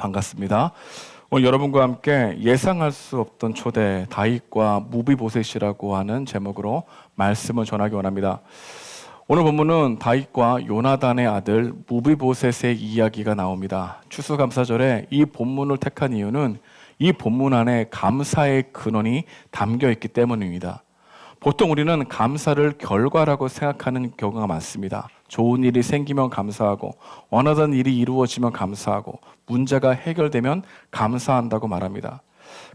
반갑습니다. 오늘 여러분과 함께 예상할 수 없던 초대 다윗과 무비보셋이라고 하는 제목으로 말씀을 전하기 원합니다. 오늘 본문은 다윗과 요나단의 아들 무비보셋의 이야기가 나옵니다. 추수감사절에 이 본문을 택한 이유는 이 본문 안에 감사의 근원이 담겨 있기 때문입니다. 보통 우리는 감사를 결과라고 생각하는 경우가 많습니다. 좋은 일이 생기면 감사하고, 원하던 일이 이루어지면 감사하고, 문제가 해결되면 감사한다고 말합니다.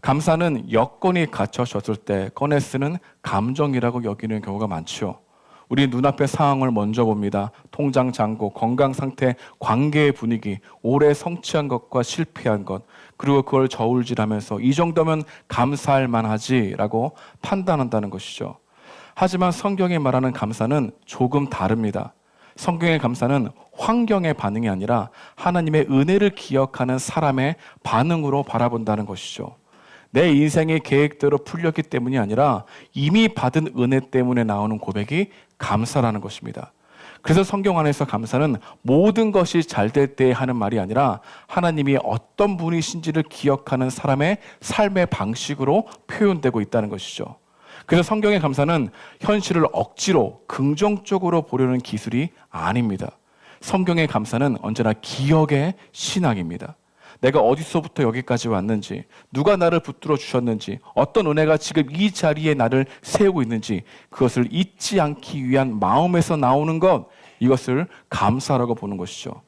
감사는 여건이 갖춰졌을 때 꺼내 쓰는 감정이라고 여기는 경우가 많죠. 우리 눈앞의 상황을 먼저 봅니다. 통장 잔고, 건강 상태, 관계의 분위기, 오래 성취한 것과 실패한 것, 그리고 그걸 저울질하면서 이 정도면 감사할 만하지라고 판단한다는 것이죠. 하지만 성경이 말하는 감사는 조금 다릅니다. 성경의 감사는 환경의 반응이 아니라 하나님의 은혜를 기억하는 사람의 반응으로 바라본다는 것이죠. 내 인생의 계획대로 풀렸기 때문이 아니라 이미 받은 은혜 때문에 나오는 고백이 감사라는 것입니다. 그래서 성경 안에서 감사는 모든 것이 잘 될 때 하는 말이 아니라 하나님이 어떤 분이신지를 기억하는 사람의 삶의 방식으로 표현되고 있다는 것이죠. 그래서 성경의 감사는 현실을 억지로 긍정적으로 보려는 기술이 아닙니다. 성경의 감사는 언제나 기억의 신앙입니다. 내가 어디서부터 여기까지 왔는지, 누가 나를 붙들어 주셨는지, 어떤 은혜가 지금 이 자리에 나를 세우고 있는지 그것을 잊지 않기 위한 마음에서 나오는 것, 이것을 감사라고 보는 것이죠.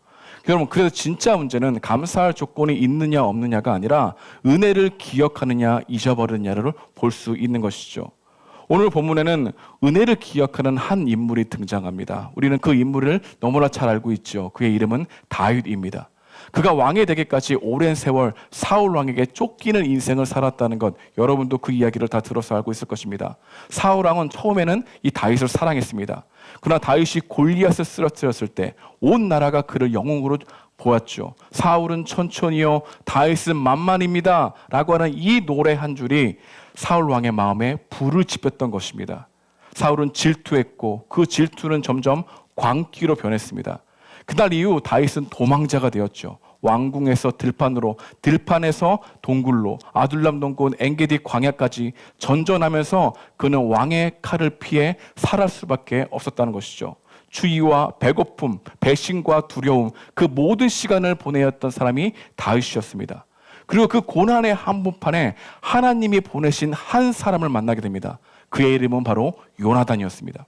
여러분, 그래서 진짜 문제는 감사할 조건이 있느냐 없느냐가 아니라 은혜를 기억하느냐 잊어버리느냐를 볼 수 있는 것이죠. 오늘 본문에는 은혜를 기억하는 한 인물이 등장합니다. 우리는 그 인물을 너무나 잘 알고 있죠. 그의 이름은 다윗입니다. 그가 왕이 되기까지 오랜 세월 사울 왕에게 쫓기는 인생을 살았다는 것, 여러분도 그 이야기를 다 들어서 알고 있을 것입니다. 사울 왕은 처음에는 이 다윗을 사랑했습니다. 그러나 다윗이 골리앗을 쓰러뜨렸을 때 온 나라가 그를 영웅으로 보았죠. 사울은 천천히요, 다윗은 만만입니다 라고 하는 이 노래 한 줄이 사울 왕의 마음에 불을 지폈던 것입니다. 사울은 질투했고 그 질투는 점점 광기로 변했습니다. 그날 이후 다윗은 도망자가 되었죠. 왕궁에서 들판으로, 들판에서 동굴로, 아둘람 동굴, 엔게디 광야까지 전전하면서 그는 왕의 칼을 피해 살아갈 수밖에 없었다는 것이죠. 추위와 배고픔, 배신과 두려움, 그 모든 시간을 보내었던 사람이 다윗이었습니다. 그리고 그 고난의 한복판에 하나님이 보내신 한 사람을 만나게 됩니다. 그의 이름은 바로 요나단이었습니다.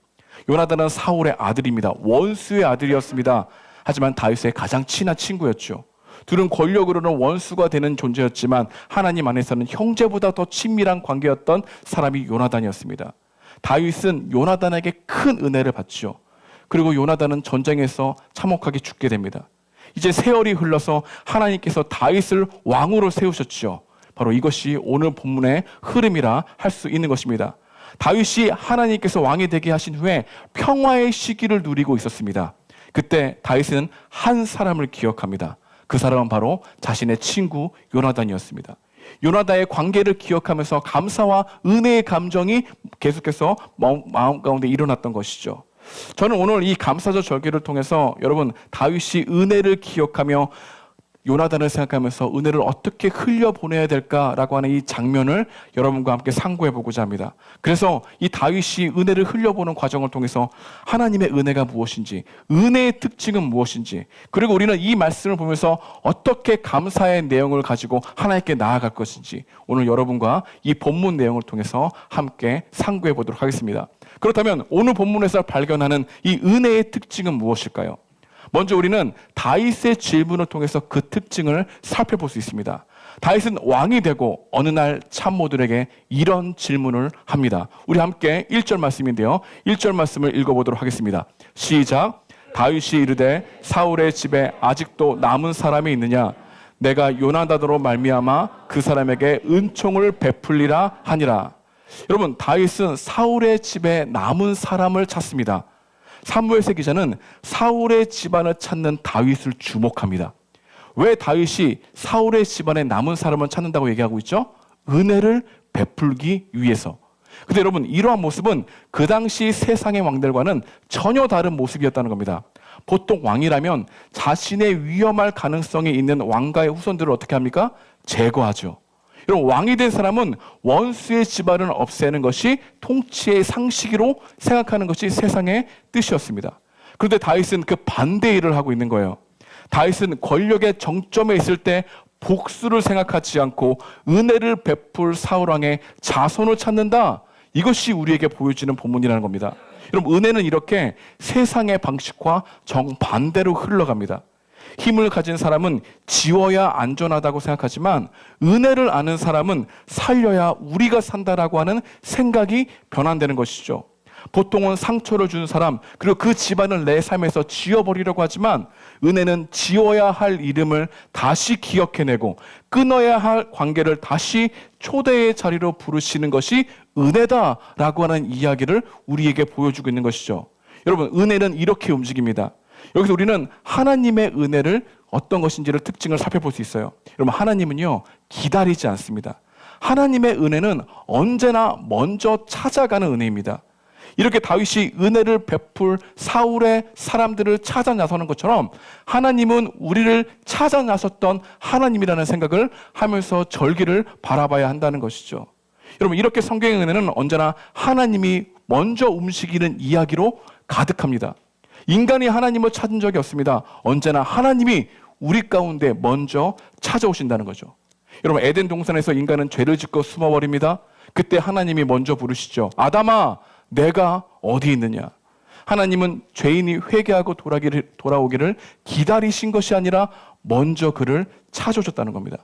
요나단은 사울의 아들입니다. 원수의 아들이었습니다. 하지만 다윗의 가장 친한 친구였죠. 둘은 권력으로는 원수가 되는 존재였지만 하나님 안에서는 형제보다 더 친밀한 관계였던 사람이 요나단이었습니다. 다윗은 요나단에게 큰 은혜를 받죠. 그리고 요나단은 전쟁에서 참혹하게 죽게 됩니다. 이제 세월이 흘러서 하나님께서 다윗을 왕으로 세우셨죠. 바로 이것이 오늘 본문의 흐름이라 할 수 있는 것입니다. 다윗이 하나님께서 왕이 되게 하신 후에 평화의 시기를 누리고 있었습니다. 그때 다윗은 한 사람을 기억합니다. 그 사람은 바로 자신의 친구 요나단이었습니다. 요나단의 관계를 기억하면서 감사와 은혜의 감정이 계속해서 마음 가운데 일어났던 것이죠. 저는 오늘 이 감사절 절기를 통해서 여러분, 다윗이 은혜를 기억하며 요나단을 생각하면서 은혜를 어떻게 흘려보내야 될까라고 하는 이 장면을 여러분과 함께 상고해 보고자 합니다. 그래서 이 다윗이 은혜를 흘려보는 과정을 통해서 하나님의 은혜가 무엇인지, 은혜의 특징은 무엇인지, 그리고 우리는 이 말씀을 보면서 어떻게 감사의 내용을 가지고 하나님께 나아갈 것인지 오늘 여러분과 이 본문 내용을 통해서 함께 상고해 보도록 하겠습니다. 그렇다면 오늘 본문에서 발견하는 이 은혜의 특징은 무엇일까요? 먼저 우리는 다윗의 질문을 통해서 그 특징을 살펴볼 수 있습니다. 다윗은 왕이 되고 어느 날 참모들에게 이런 질문을 합니다. 우리 함께 1절 말씀인데요. 1절 말씀을 읽어보도록 하겠습니다. 시작. 다윗이 이르되 사울의 집에 아직도 남은 사람이 있느냐? 내가 요나단으로 말미암아 그 사람에게 은총을 베풀리라 하니라. 여러분, 다윗은 사울의 집에 남은 사람을 찾습니다. 사무엘서 기자는 사울의 집안을 찾는 다윗을 주목합니다. 왜 다윗이 사울의 집안에 남은 사람을 찾는다고 얘기하고 있죠? 은혜를 베풀기 위해서. 근데 여러분, 이러한 모습은 그 당시 세상의 왕들과는 전혀 다른 모습이었다는 겁니다. 보통 왕이라면 자신의 위험할 가능성이 있는 왕가의 후손들을 어떻게 합니까? 제거하죠. 여러분, 왕이 된 사람은 원수의 집안을 없애는 것이 통치의 상식으로 생각하는 것이 세상의 뜻이었습니다. 그런데 다윗은 그 반대 일을 하고 있는 거예요. 다윗은 권력의 정점에 있을 때 복수를 생각하지 않고 은혜를 베풀 사울왕의 자손을 찾는다. 이것이 우리에게 보여지는 본문이라는 겁니다. 여러분, 은혜는 이렇게 세상의 방식과 정반대로 흘러갑니다. 힘을 가진 사람은 지워야 안전하다고 생각하지만 은혜를 아는 사람은 살려야 우리가 산다라고 하는 생각이 변환되는 것이죠. 보통은 상처를 준 사람, 그리고 그 집안을 내 삶에서 지워버리려고 하지만 은혜는 지워야 할 이름을 다시 기억해내고 끊어야 할 관계를 다시 초대의 자리로 부르시는 것이 은혜다라고 하는 이야기를 우리에게 보여주고 있는 것이죠. 여러분, 은혜는 이렇게 움직입니다. 여기서 우리는 하나님의 은혜를 어떤 것인지를 특징을 살펴볼 수 있어요. 여러분, 하나님은요, 기다리지 않습니다. 하나님의 은혜는 언제나 먼저 찾아가는 은혜입니다. 이렇게 다윗이 은혜를 베풀 사울의 사람들을 찾아 나서는 것처럼 하나님은 우리를 찾아 나섰던 하나님이라는 생각을 하면서 절기를 바라봐야 한다는 것이죠. 여러분, 이렇게 성경의 은혜는 언제나 하나님이 먼저 움직이는 이야기로 가득합니다. 인간이 하나님을 찾은 적이 없습니다. 언제나 하나님이 우리 가운데 먼저 찾아오신다는 거죠. 여러분, 에덴 동산에서 인간은 죄를 짓고 숨어버립니다. 그때 하나님이 먼저 부르시죠. 아담아, 내가 어디 있느냐? 하나님은 죄인이 회개하고 돌아오기를 기다리신 것이 아니라 먼저 그를 찾아오셨다는 겁니다.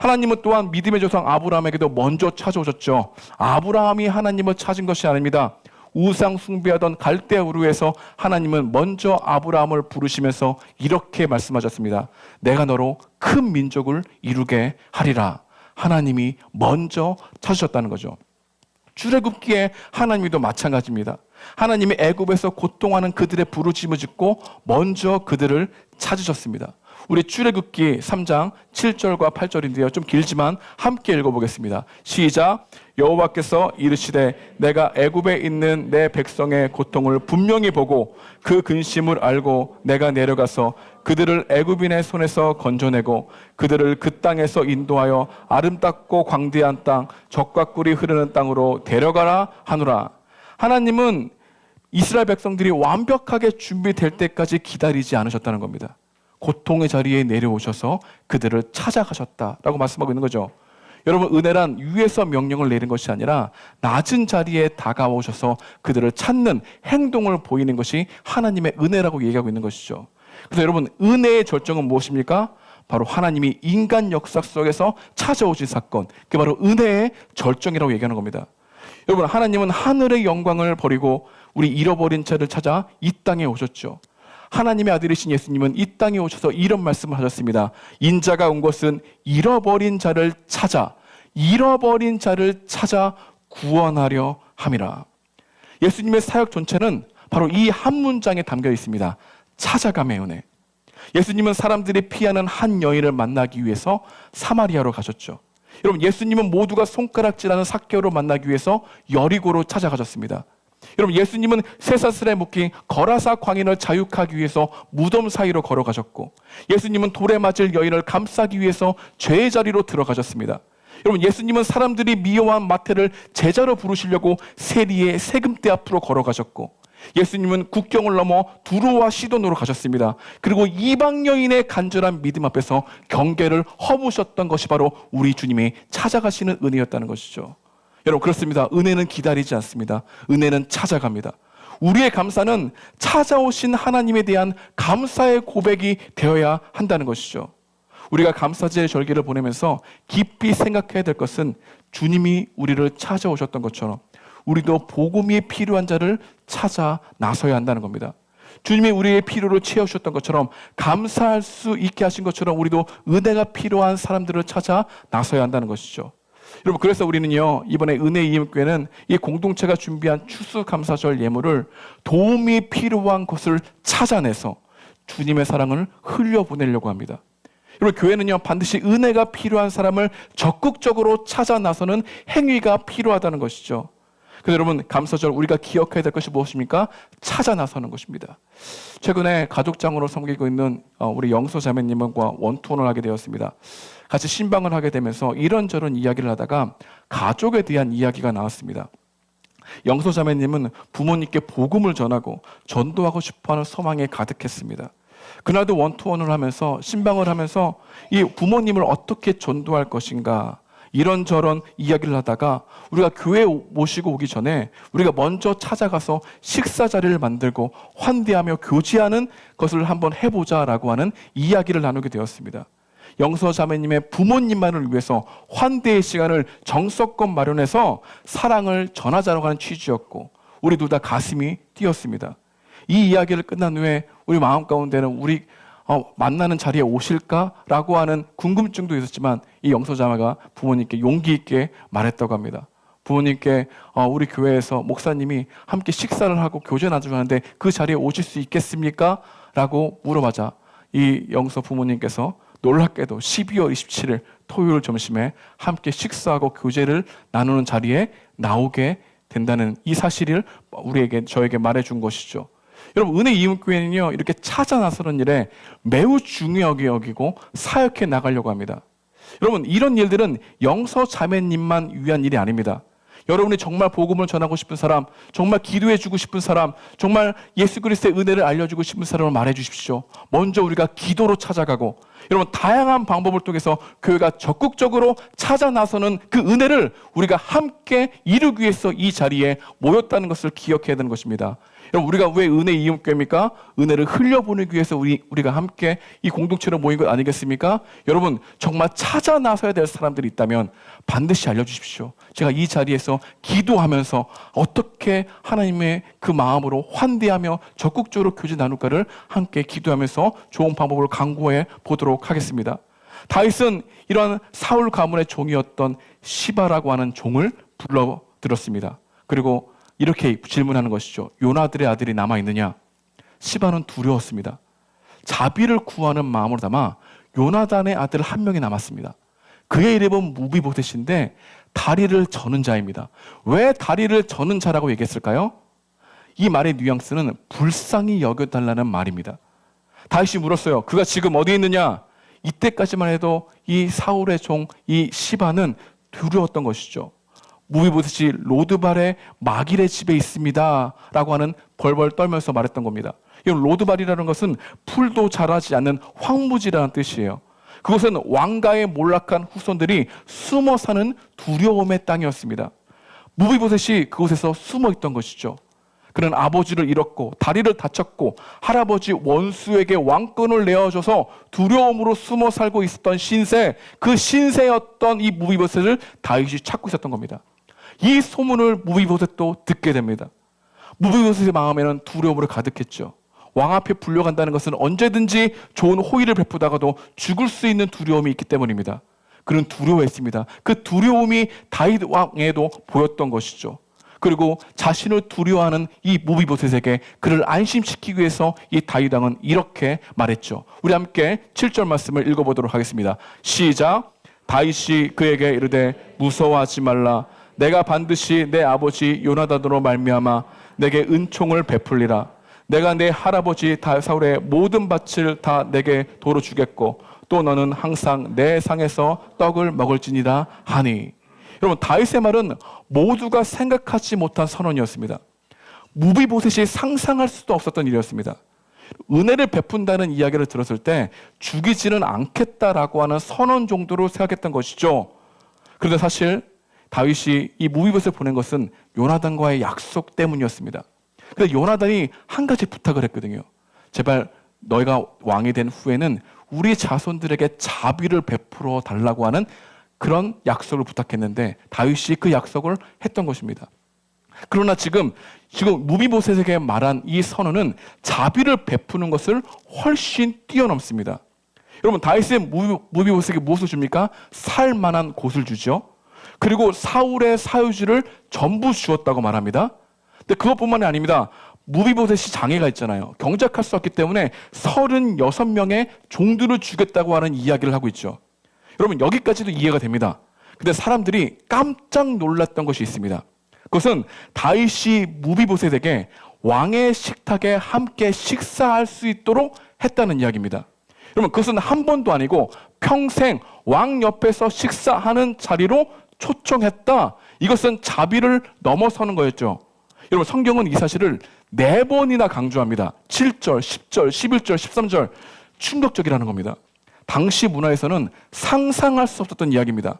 하나님은 또한 믿음의 조상 아브라함에게도 먼저 찾아오셨죠. 아브라함이 하나님을 찾은 것이 아닙니다. 우상 숭배하던 갈대아 우르에서 하나님은 먼저 아브라함을 부르시면서 이렇게 말씀하셨습니다. 내가 너로 큰 민족을 이루게 하리라. 하나님이 먼저 찾으셨다는 거죠. 출애굽기에 하나님도 마찬가지입니다. 하나님이 애굽에서 고통하는 그들의 부르짖음을 듣고 먼저 그들을 찾으셨습니다. 우리 출애굽기 3장 7절과 8절인데요. 좀 길지만 함께 읽어보겠습니다. 시작. 여호와께서 이르시되 내가 애굽에 있는 내 백성의 고통을 분명히 보고 그 근심을 알고 내가 내려가서 그들을 애굽인의 손에서 건져내고 그들을 그 땅에서 인도하여 아름답고 광대한 땅, 젖과 꿀이 흐르는 땅으로 데려가라 하노라. 하나님은 이스라엘 백성들이 완벽하게 준비될 때까지 기다리지 않으셨다는 겁니다. 고통의 자리에 내려오셔서 그들을 찾아가셨다라고 말씀하고 있는 거죠. 여러분, 은혜란 위에서 명령을 내린 것이 아니라 낮은 자리에 다가오셔서 그들을 찾는 행동을 보이는 것이 하나님의 은혜라고 얘기하고 있는 것이죠. 그래서 여러분, 은혜의 절정은 무엇입니까? 바로 하나님이 인간 역사 속에서 찾아오신 사건, 그게 바로 은혜의 절정이라고 얘기하는 겁니다. 여러분, 하나님은 하늘의 영광을 버리고 우리 잃어버린 자를 찾아 이 땅에 오셨죠. 하나님의 아들이신 예수님은 이 땅에 오셔서 이런 말씀을 하셨습니다. 인자가 온 것은 잃어버린 자를 찾아 구원하려 함이라. 예수님의 사역 전체는 바로 이 한 문장에 담겨 있습니다. 찾아감의 은혜. 예수님은 사람들이 피하는 한 여인을 만나기 위해서 사마리아로 가셨죠. 여러분, 예수님은 모두가 손가락질하는 삭개오를 만나기 위해서 여리고로 찾아가셨습니다. 여러분, 예수님은 쇠사슬에 묶인 거라사 광인을 자유하기 위해서 무덤 사이로 걸어가셨고, 예수님은 돌에 맞을 여인을 감싸기 위해서 죄의 자리로 들어가셨습니다. 여러분, 예수님은 사람들이 미워한 마태를 제자로 부르시려고 세리의 세금대 앞으로 걸어가셨고, 예수님은 국경을 넘어 두로와 시돈으로 가셨습니다. 그리고 이방 여인의 간절한 믿음 앞에서 경계를 허무셨던 것이 바로 우리 주님이 찾아가시는 은혜였다는 것이죠. 여러분, 그렇습니다. 은혜는 기다리지 않습니다. 은혜는 찾아갑니다. 우리의 감사는 찾아오신 하나님에 대한 감사의 고백이 되어야 한다는 것이죠. 우리가 감사제의 절기를 보내면서 깊이 생각해야 될 것은 주님이 우리를 찾아오셨던 것처럼 우리도 복음이 필요한 자를 찾아 나서야 한다는 겁니다. 주님이 우리의 필요를 채우셨던 것처럼, 감사할 수 있게 하신 것처럼 우리도 은혜가 필요한 사람들을 찾아 나서야 한다는 것이죠. 여러분, 그래서 우리는요, 이번에 은혜 이음교회는 이 공동체가 준비한 추수감사절 예물을 도움이 필요한 것을 찾아내서 주님의 사랑을 흘려보내려고 합니다. 여러분, 교회는요, 반드시 은혜가 필요한 사람을 적극적으로 찾아 나서는 행위가 필요하다는 것이죠. 근데 여러분, 감사절 우리가 기억해야 될 것이 무엇입니까? 찾아 나서는 것입니다. 최근에 가족장으로 섬기고 있는 우리 영서 자매님과 원투원을 하게 되었습니다. 같이 신방을 하게 되면서 이런저런 이야기를 하다가 가족에 대한 이야기가 나왔습니다. 영서 자매님은 부모님께 복음을 전하고 전도하고 싶어하는 소망에 가득했습니다. 그날도 원투원을 하면서 신방을 하면서 이 부모님을 어떻게 전도할 것인가 이런저런 이야기를 하다가 우리가 교회에 모시고 오기 전에 우리가 먼저 찾아가서 식사 자리를 만들고 환대하며 교제하는 것을 한번 해보자라고 하는 이야기를 나누게 되었습니다. 영서 자매님의 부모님만을 위해서 환대의 시간을 정석껏 마련해서 사랑을 전하자고 하는 취지였고 우리 둘 다 가슴이 뛰었습니다. 이 이야기를 끝난 후에 우리 마음 가운데는 우리 만나는 자리에 오실까라고 하는 궁금증도 있었지만 이 영서 자매가 부모님께 용기 있게 말했다고 합니다. 부모님께 우리 교회에서 목사님이 함께 식사를 하고 교제 나누는데 그 자리에 오실 수 있겠습니까? 라고 물어보자 이 영서 부모님께서 놀랍게도 12월 27일 토요일 점심에 함께 식사하고 교제를 나누는 자리에 나오게 된다는 이 사실을 저에게 말해준 것이죠. 여러분, 은혜 이웃교회는요, 이렇게 찾아 나서는 일에 매우 중요하게 여기고 사역해 나가려고 합니다. 여러분, 이런 일들은 영서 자매님만 위한 일이 아닙니다. 여러분이 정말 복음을 전하고 싶은 사람, 정말 기도해주고 싶은 사람, 정말 예수 그리스도의 은혜를 알려주고 싶은 사람을 말해주십시오. 먼저 우리가 기도로 찾아가고, 여러분 다양한 방법을 통해서 교회가 적극적으로 찾아 나서는 그 은혜를 우리가 함께 이루기 위해서 이 자리에 모였다는 것을 기억해야 되는 것입니다. 여러분, 우리가 왜 은혜 이웃교회입니까? 은혜를 흘려보내기 위해서 우리가 함께 이 공동체로 모인 것 아니겠습니까? 여러분, 정말 찾아 나서야 될 사람들이 있다면 반드시 알려주십시오. 제가 이 자리에서 기도하면서 어떻게 하나님의 그 마음으로 환대하며 적극적으로 교제 나눌까를 함께 기도하면서 좋은 방법을 강구해 보도록 하겠습니다. 다윗은 이런 사울 가문의 종이었던 시바라고 하는 종을 불러들었습니다. 그리고 이렇게 질문하는 것이죠. 요나들의 아들이 남아있느냐? 시바는 두려웠습니다. 자비를 구하는 마음으로 담아 요나단의 아들 한 명이 남았습니다. 그의 이름은 무비보셋인데 다리를 저는 자입니다. 왜 다리를 저는 자라고 얘기했을까요? 이 말의 뉘앙스는 불쌍히 여겨달라는 말입니다. 다윗이 물었어요. 그가 지금 어디 있느냐? 이때까지만 해도 이 사울의 종, 이 시바는 두려웠던 것이죠. 무비보셋이 로드발의 마길의 집에 있습니다 라고 하는 벌벌 떨면서 말했던 겁니다. 이 로드발이라는 것은 풀도 자라지 않는 황무지라는 뜻이에요. 그것은 왕가의 몰락한 후손들이 숨어 사는 두려움의 땅이었습니다. 무비보셋이 그곳에서 숨어 있던 것이죠. 그는 아버지를 잃었고 다리를 다쳤고 할아버지 원수에게 왕권을 내어줘서 두려움으로 숨어 살고 있었던 신세, 그 신세였던 이 무비보셋을 다윗이 찾고 있었던 겁니다. 이 소문을 무비보셋도 듣게 됩니다. 무비보셋의 마음에는 두려움으로 가득했죠. 왕 앞에 불려간다는 것은 언제든지 좋은 호의를 베푸다가도 죽을 수 있는 두려움이 있기 때문입니다. 그는 두려워했습니다. 그 두려움이 다윗 왕에도 보였던 것이죠. 그리고 자신을 두려워하는 이 무비보셋에게 그를 안심시키기 위해서 이 다윗 왕은 이렇게 말했죠. 우리 함께 7절 말씀을 읽어보도록 하겠습니다. 시작. 다윗이 그에게 이르되 무서워하지 말라. 내가 반드시 내 아버지 요나단으로 말미암아 내게 은총을 베풀리라. 내가 내 할아버지 사울의 모든 밭을 다 내게 도로 주겠고 또 너는 항상 내 상에서 떡을 먹을지니라 하니. 여러분, 다윗의 말은 모두가 생각하지 못한 선언이었습니다. 무비보셋이 상상할 수도 없었던 일이었습니다. 은혜를 베푼다는 이야기를 들었을 때 죽이지는 않겠다라고 하는 선언 정도로 생각했던 것이죠. 그런데 사실 다윗이 이 무비보셋을 보낸 것은 요나단과의 약속 때문이었습니다. 그래서 요나단이 한 가지 부탁을 했거든요. 제발 너희가 왕이 된 후에는 우리 자손들에게 자비를 베풀어 달라고 하는 그런 약속을 부탁했는데 다윗이 그 약속을 했던 것입니다. 그러나 지금 무비보셋에게 말한 이 선언은 자비를 베푸는 것을 훨씬 뛰어넘습니다. 여러분, 다윗은 무비보셋에게 무엇을 줍니까? 살 만한 곳을 주죠. 그리고 사울의 사유지를 전부 주었다고 말합니다. 근데 그것뿐만이 아닙니다. 무비보셋이 장애가 있잖아요. 경작할 수 없기 때문에 36명의 종들을 주겠다고 하는 이야기를 하고 있죠. 여러분, 여기까지도 이해가 됩니다. 근데 사람들이 깜짝 놀랐던 것이 있습니다. 그것은 다윗이 무비보셋에게 왕의 식탁에 함께 식사할 수 있도록 했다는 이야기입니다. 여러분, 그것은 한 번도 아니고 평생 왕 옆에서 식사하는 자리로 초청했다. 이것은 자비를 넘어서는 거였죠. 여러분, 성경은 이 사실을 4번이나 강조합니다. 7절, 10절, 11절, 13절. 충격적이라는 겁니다. 당시 문화에서는 상상할 수 없었던 이야기입니다.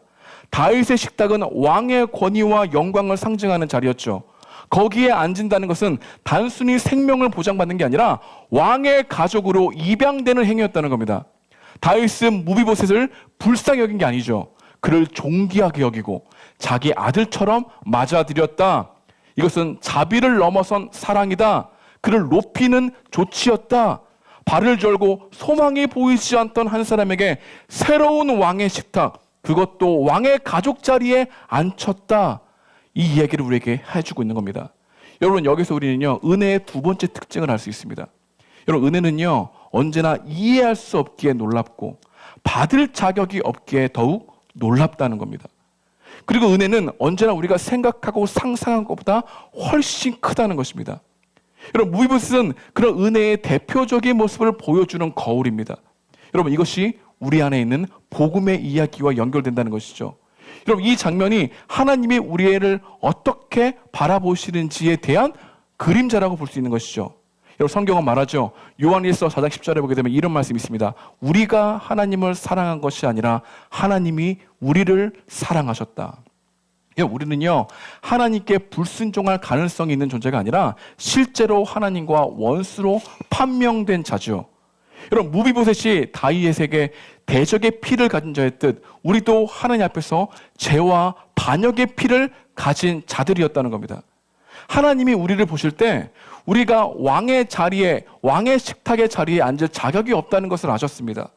다윗의 식탁은 왕의 권위와 영광을 상징하는 자리였죠. 거기에 앉는다는 것은 단순히 생명을 보장받는 게 아니라 왕의 가족으로 입양되는 행위였다는 겁니다. 다윗은 무비보셋을 불쌍히 여긴 게 아니죠. 그를 존귀하게 여기고 자기 아들처럼 맞아들였다. 이것은 자비를 넘어선 사랑이다. 그를 높이는 조치였다. 발을 절고 소망이 보이지 않던 한 사람에게 새로운 왕의 식탁, 그것도 왕의 가족 자리에 앉혔다. 이 이야기를 우리에게 해주고 있는 겁니다. 여러분, 여기서 우리는요, 은혜의 두 번째 특징을 알 수 있습니다. 여러분, 은혜는요, 언제나 이해할 수 없기에 놀랍고 받을 자격이 없기에 더욱 놀랍다는 겁니다. 그리고 은혜는 언제나 우리가 생각하고 상상한 것보다 훨씬 크다는 것입니다. 여러분, 무비보셋은 그런 은혜의 대표적인 모습을 보여주는 거울입니다. 여러분, 이것이 우리 안에 있는 복음의 이야기와 연결된다는 것이죠. 여러분, 이 장면이 하나님이 우리를 어떻게 바라보시는지에 대한 그림자라고 볼 수 있는 것이죠. 여러분, 성경은 말하죠. 요한일서 4장 10절에 보게 되면 이런 말씀이 있습니다. 우리가 하나님을 사랑한 것이 아니라 하나님이 우리를 사랑하셨다. 우리는요, 하나님께 불순종할 가능성이 있는 존재가 아니라 실제로 하나님과 원수로 판명된 자죠. 여러분, 무비보셋이 다윗에게 대적의 피를 가진 자의 뜻, 우리도 하나님 앞에서 죄와 반역의 피를 가진 자들이었다는 겁니다. 하나님이 우리를 보실 때 우리가 왕의 자리에, 왕의 식탁의 자리에 앉을 자격이 없다는 것을 아셨습니다.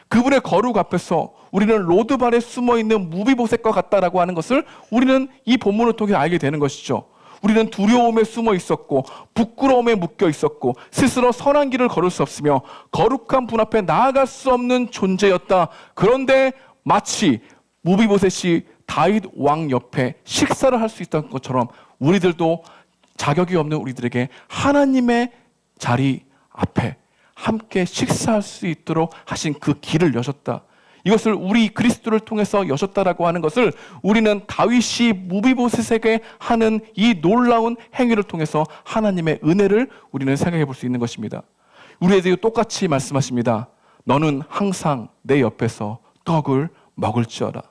그분의 거룩 앞에서 우리는 로드발에 숨어있는 무비보셋과 같다라고 하는 것을 우리는 이 본문을 통해 알게 되는 것이죠. 우리는 두려움에 숨어 있었고 부끄러움에 묶여 있었고 스스로 선한 길을 걸을 수 없으며 거룩한 분 앞에 나아갈 수 없는 존재였다. 그런데 마치 무비보셋이 다윗 왕 옆에 식사를 할 수 있던 것처럼 우리들도 자격이 없는 우리들에게 하나님의 자리 앞에 함께 식사할 수 있도록 하신 그 길을 여셨다. 이것을 우리 그리스도를 통해서 여셨다라고 하는 것을 우리는 다윗이 무비보셋에게 하는 이 놀라운 행위를 통해서 하나님의 은혜를 우리는 생각해 볼 수 있는 것입니다. 우리에게 똑같이 말씀하십니다. 너는 항상 내 옆에서 떡을 먹을지어다.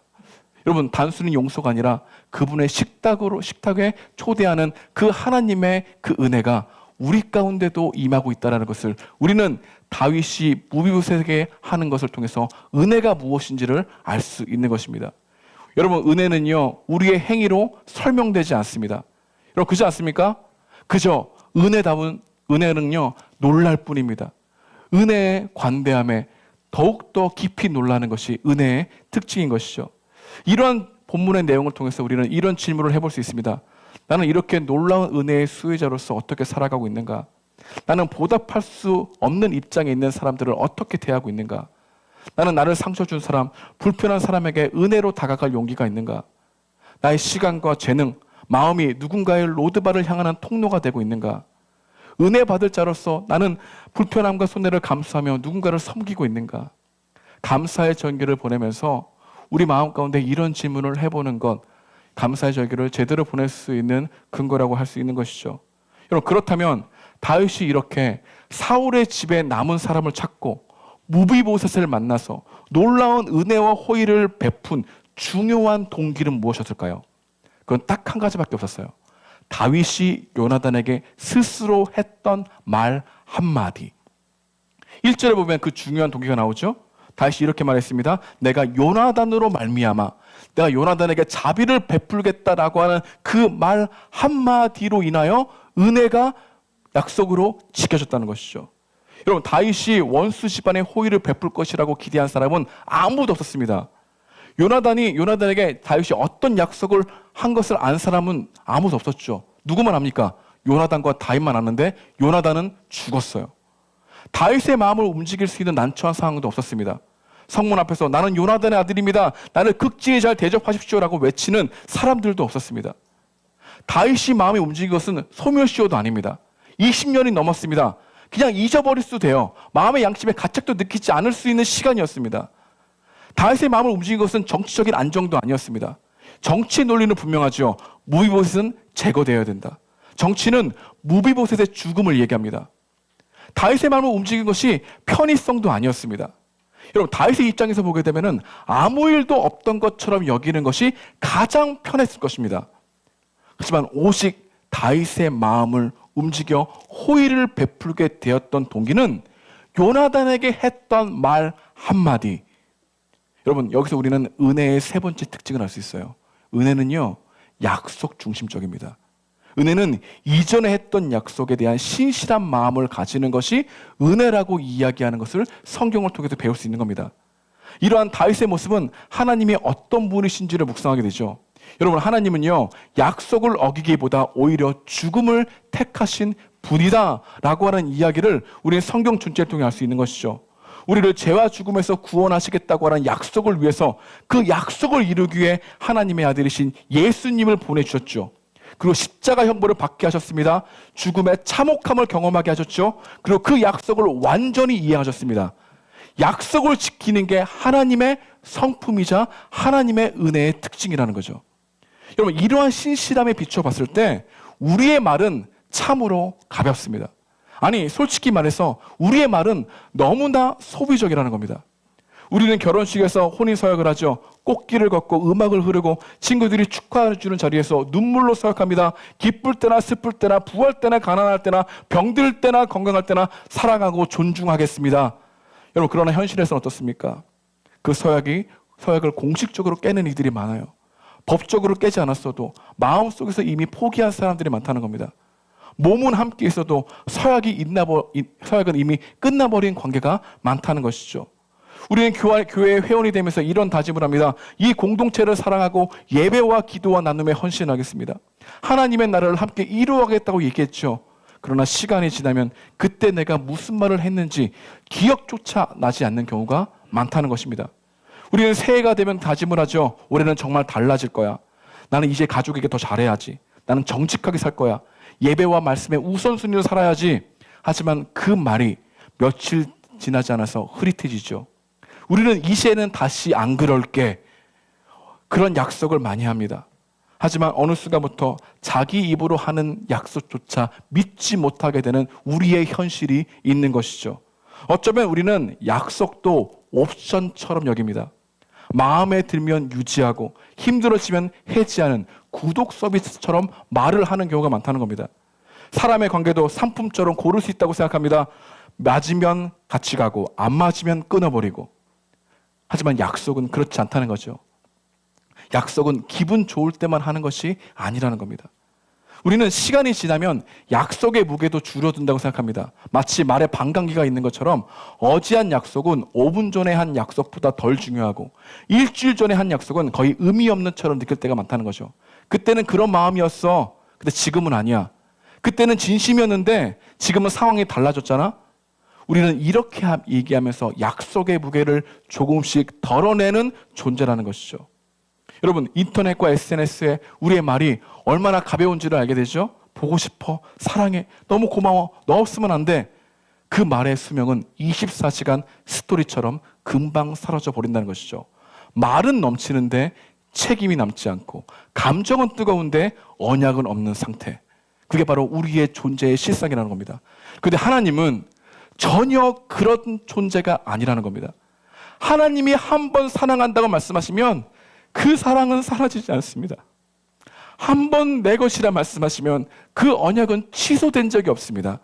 여러분, 단순히 용서가 아니라 그분의 식탁에 초대하는 그 하나님의 그 은혜가 우리 가운데도 임하고 있다는 것을 우리는 다윗이 무비보셋에게 하는 것을 통해서 은혜가 무엇인지를 알 수 있는 것입니다. 여러분, 은혜는요, 우리의 행위로 설명되지 않습니다. 여러분, 그렇지 않습니까? 그저 은혜는요, 놀랄 뿐입니다. 은혜의 관대함에 더욱더 깊이 놀라는 것이 은혜의 특징인 것이죠. 이러한 본문의 내용을 통해서 우리는 이런 질문을 해볼 수 있습니다. 나는 이렇게 놀라운 은혜의 수혜자로서 어떻게 살아가고 있는가? 나는 보답할 수 없는 입장에 있는 사람들을 어떻게 대하고 있는가? 나는 나를 상처 준 사람, 불편한 사람에게 은혜로 다가갈 용기가 있는가? 나의 시간과 재능, 마음이 누군가의 로드바를 향하는 통로가 되고 있는가? 은혜 받을 자로서 나는 불편함과 손해를 감수하며 누군가를 섬기고 있는가? 감사의 전기를 보내면서 우리 마음 가운데 이런 질문을 해보는 것, 감사의 절기를 제대로 보낼 수 있는 근거라고 할 수 있는 것이죠. 여러분, 그렇다면 다윗이 이렇게 사울의 집에 남은 사람을 찾고 무비보셋을 만나서 놀라운 은혜와 호의를 베푼 중요한 동기는 무엇이었을까요? 그건 딱 한 가지밖에 없었어요. 다윗이 요나단에게 스스로 했던 말 한마디. 1절에 보면 그 중요한 동기가 나오죠. 다윗이 이렇게 말했습니다. 내가 요나단으로 말미암아 내가 요나단에게 자비를 베풀겠다라고 하는 그 말 한마디로 인하여 은혜가 약속으로 지켜졌다는 것이죠. 여러분, 다윗이 원수 집안의 호의를 베풀 것이라고 기대한 사람은 아무도 없었습니다. 요나단에게 다윗이 어떤 약속을 한 것을 안 사람은 아무도 없었죠. 누구만 압니까? 요나단과 다윗만 아는데 요나단은 죽었어요. 다윗의 마음을 움직일 수 있는 난처한 상황도 없었습니다. 성문 앞에서 나는 요나단의 아들입니다. 나를 극진히 잘 대접하십시오라고 외치는 사람들도 없었습니다. 다윗이 마음이 움직인 것은 소멸시효도 아닙니다. 20년이 넘었습니다. 그냥 잊어버릴 수도 돼요. 마음의 양심에 가책도 느끼지 않을 수 있는 시간이었습니다. 다윗의 마음을 움직인 것은 정치적인 안정도 아니었습니다. 정치 논리는 분명하죠. 무비보셋은 제거되어야 된다. 정치는 무비보셋의 죽음을 얘기합니다. 다윗의 마음을 움직인 것이 편의성도 아니었습니다. 여러분, 다윗의 입장에서 보게 되면 아무 일도 없던 것처럼 여기는 것이 가장 편했을 것입니다. 하지만 오직 다윗의 마음을 움직여 호의를 베풀게 되었던 동기는 요나단에게 했던 말 한마디. 여러분, 여기서 우리는 은혜의 세 번째 특징을 알 수 있어요. 은혜는요, 약속 중심적입니다. 은혜는 이전에 했던 약속에 대한 신실한 마음을 가지는 것이 은혜라고 이야기하는 것을 성경을 통해서 배울 수 있는 겁니다. 이러한 다윗의 모습은 하나님이 어떤 분이신지를 묵상하게 되죠. 여러분, 하나님은요, 약속을 어기기보다 오히려 죽음을 택하신 분이다 라고 하는 이야기를 우리는 성경 전체를 통해 알 수 있는 것이죠. 우리를 죄와 죽음에서 구원하시겠다고 하는 약속을 위해서 그 약속을 이루기 위해 하나님의 아들이신 예수님을 보내주셨죠. 그리고 십자가 형벌을 받게 하셨습니다. 죽음의 참혹함을 경험하게 하셨죠. 그리고 그 약속을 완전히 이해하셨습니다. 약속을 지키는 게 하나님의 성품이자 하나님의 은혜의 특징이라는 거죠. 여러분, 이러한 신실함에 비춰봤을 때 우리의 말은 참으로 가볍습니다. 아니, 솔직히 말해서 우리의 말은 너무나 소비적이라는 겁니다. 우리는 결혼식에서 혼인서약을 하죠. 꽃길을 걷고 음악을 흐르고 친구들이 축하해주는 자리에서 눈물로 서약합니다. 기쁠 때나 슬플 때나 부할 때나 가난할 때나 병들 때나 건강할 때나 사랑하고 존중하겠습니다. 여러분, 그러나 현실에서는 어떻습니까? 그 서약을 공식적으로 깨는 이들이 많아요. 법적으로 깨지 않았어도 마음속에서 이미 포기한 사람들이 많다는 겁니다. 몸은 함께 있어도 서약은 이미 끝나버린 관계가 많다는 것이죠. 우리는 교회의 회원이 되면서 이런 다짐을 합니다. 이 공동체를 사랑하고 예배와 기도와 나눔에 헌신하겠습니다. 하나님의 나라를 함께 이루어가겠다고 얘기했죠. 그러나 시간이 지나면 그때 내가 무슨 말을 했는지 기억조차 나지 않는 경우가 많다는 것입니다. 우리는 새해가 되면 다짐을 하죠. 올해는 정말 달라질 거야. 나는 이제 가족에게 더 잘해야지. 나는 정직하게 살 거야. 예배와 말씀에 우선순위로 살아야지. 하지만 그 말이 며칠 지나지 않아서 흐릿해지죠. 우리는 이 시에는 다시 안 그럴게. 그런 약속을 많이 합니다. 하지만 어느 순간부터 자기 입으로 하는 약속조차 믿지 못하게 되는 우리의 현실이 있는 것이죠. 어쩌면 우리는 약속도 옵션처럼 여깁니다. 마음에 들면 유지하고 힘들어지면 해지하는 구독 서비스처럼 말을 하는 경우가 많다는 겁니다. 사람의 관계도 상품처럼 고를 수 있다고 생각합니다. 맞으면 같이 가고 안 맞으면 끊어버리고. 하지만 약속은 그렇지 않다는 거죠. 약속은 기분 좋을 때만 하는 것이 아니라는 겁니다. 우리는 시간이 지나면 약속의 무게도 줄어든다고 생각합니다. 마치 말에 반감기가 있는 것처럼 어제 한 약속은 5분 전에 한 약속보다 덜 중요하고 일주일 전에 한 약속은 거의 의미 없는 처럼 느낄 때가 많다는 거죠. 그때는 그런 마음이었어. 근데 지금은 아니야. 그때는 진심이었는데 지금은 상황이 달라졌잖아. 우리는 이렇게 얘기하면서 약속의 무게를 조금씩 덜어내는 존재라는 것이죠. 여러분, 인터넷과 SNS에 우리의 말이 얼마나 가벼운지를 알게 되죠. 보고 싶어, 사랑해, 너무 고마워, 너 없으면 안 돼. 그 말의 수명은 24시간 스토리처럼 금방 사라져 버린다는 것이죠. 말은 넘치는데 책임이 남지 않고 감정은 뜨거운데 언약은 없는 상태. 그게 바로 우리의 존재의 실상이라는 겁니다. 그런데 하나님은 전혀 그런 존재가 아니라는 겁니다. 하나님이 한 번 사랑한다고 말씀하시면 그 사랑은 사라지지 않습니다. 한 번 내 것이라 말씀하시면 그 언약은 취소된 적이 없습니다.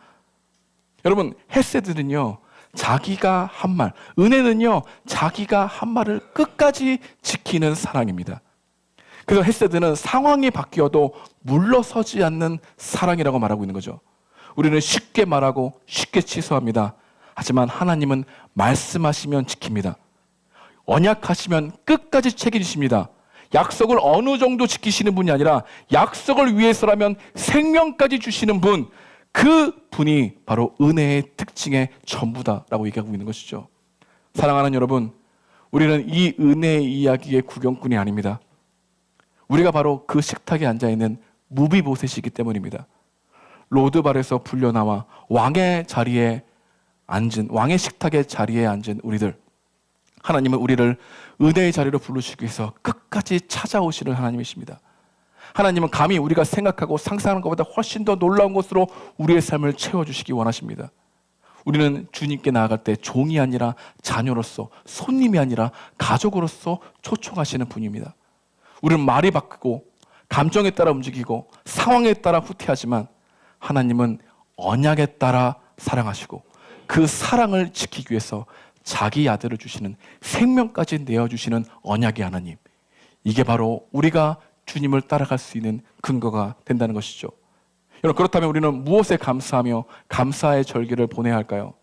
여러분, 헤세드는요, 자기가 한 말, 은혜는요, 자기가 한 말을 끝까지 지키는 사랑입니다. 그래서 헤세드는 상황이 바뀌어도 물러서지 않는 사랑이라고 말하고 있는 거죠. 우리는 쉽게 말하고 쉽게 취소합니다. 하지만 하나님은 말씀하시면 지킵니다. 언약하시면 끝까지 책임지십니다. 약속을 어느 정도 지키시는 분이 아니라 약속을 위해서라면 생명까지 주시는 분, 그 분이 바로 은혜의 특징의 전부다라고 얘기하고 있는 것이죠. 사랑하는 여러분, 우리는 이 은혜의 이야기의 구경꾼이 아닙니다. 우리가 바로 그 식탁에 앉아있는 무비보셋이기 때문입니다. 로드발에서 불려나와 왕의 자리에 앉은, 왕의 식탁의 자리에 앉은 우리들, 하나님은 우리를 은혜의 자리로 부르시기 위해서 끝까지 찾아오시는 하나님이십니다. 하나님은 감히 우리가 생각하고 상상하는 것보다 훨씬 더 놀라운 것으로 우리의 삶을 채워주시기 원하십니다. 우리는 주님께 나아갈 때 종이 아니라 자녀로서, 손님이 아니라 가족으로서 초청하시는 분입니다. 우리는 말이 바뀌고 감정에 따라 움직이고 상황에 따라 후퇴하지만 하나님은 언약에 따라 사랑하시고 그 사랑을 지키기 위해서 자기 아들을 주시는, 생명까지 내어주시는 언약의 하나님, 이게 바로 우리가 주님을 따라갈 수 있는 근거가 된다는 것이죠. 여러분, 그렇다면 우리는 무엇에 감사하며 감사의 절기를 보내야 할까요?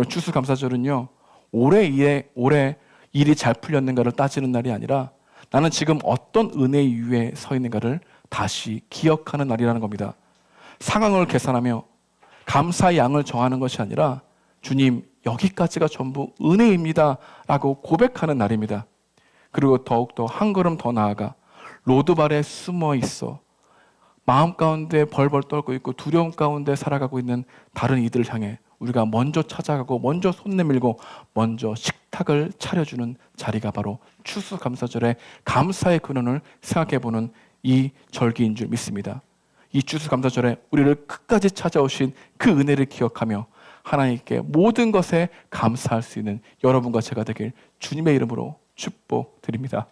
추수감사절은요, 올해 일이 잘 풀렸는가를 따지는 날이 아니라 나는 지금 어떤 은혜의 위에 서 있는가를 다시 기억하는 날이라는 겁니다. 상황을 계산하며 감사의 양을 정하는 것이 아니라 주님, 여기까지가 전부 은혜입니다 라고 고백하는 날입니다. 그리고 더욱더 한 걸음 더 나아가 로드발에 숨어 있어 마음 가운데 벌벌 떨고 있고 두려움 가운데 살아가고 있는 다른 이들을 향해 우리가 먼저 찾아가고 먼저 손 내밀고 먼저 식탁을 차려주는 자리가 바로 추수감사절의 감사의 근원을 생각해보는 이 절기인 줄 믿습니다. 이 추수감사절에 우리를 끝까지 찾아오신 그 은혜를 기억하며 하나님께 모든 것에 감사할 수 있는 여러분과 제가 되길 주님의 이름으로 축복드립니다.